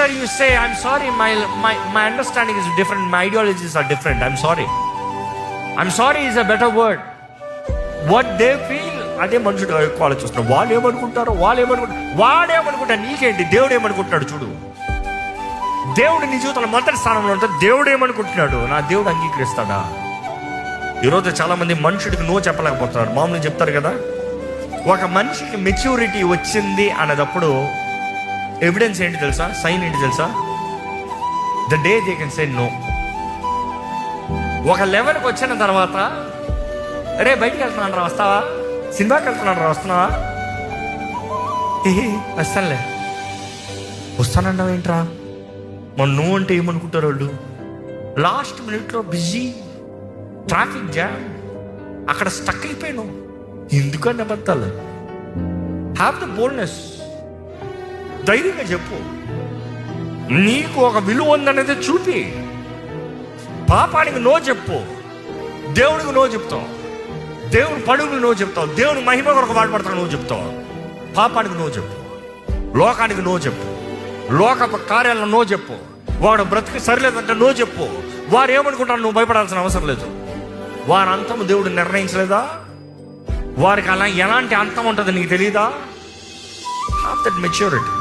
whether you say, I'm sorry, my understanding is different, my ideologies are different, I'm sorry is a better word. What they feel, అదే మనుషుడు ఎక్కువ ఆలోచిస్తున్నాడు. వాళ్ళు ఏమనుకుంటారు, వాడేమనుకుంటారు, నీకేంటి, దేవుడు ఏమనుకుంటున్నాడు చూడు. దేవుడు నీ జీవితంలో మొదటి స్థానంలో ఉంటే దేవుడు ఏమనుకుంటున్నాడు, నా దేవుడు అంగీకరిస్తాడా? ఈరోజు చాలా మంది మనుషుడికి నో చెప్పలేకపోతున్నారు. మామూలుగా చెప్తారు కదా, ఒక మనిషికి మెచ్యూరిటీ వచ్చింది అన్నదప్పుడు ఎవిడెన్స్ ఏంటి తెలుసా, సైన్ ఏంటి తెలుసా? The day they can say no. ఒక లెవెల్కి వచ్చిన తర్వాత, అరే బయటికి వెళ్తున్నాను రా, వస్తావా? సినిమాకి వెళ్తున్నాను రా, వస్తున్నావా? వస్తానంటావు ఏంట్రా? మన నువ్వు అంటే ఏమనుకుంటారు వాళ్ళు? లాస్ట్ మినిట్లో బిజీ, ట్రాఫిక్ జామ్, అక్కడ స్టక్ అయిపోయాను. ఎందుకంటే అబద్ధాలు. Have the boldness. ధైర్యంగా చెప్పు, నీకు ఒక విలువ ఉందనేది చూపి. పాపానికి నో చెప్పు, దేవుడికి నో చెప్తావు, దేవుని పడుగులు నో చెప్తావు, దేవుని మహిమ కొరకు వాడబడతావు నో చెప్తావు. పాపానికి నో చెప్పు, లోకానికి నో చెప్పు, లోక కార్యాలను నో చెప్పు. వాడు బ్రతికి సరిలేదంటే నో చెప్పు. వారు ఏమనుకుంటారు, నువ్వు భయపడాల్సిన అవసరం లేదు. వారి అంతము దేవుడు నిర్ణయించలేదా? వారికి అలా ఎలాంటి అంతం ఉంటుందో నీకు తెలియదా? Have that maturity.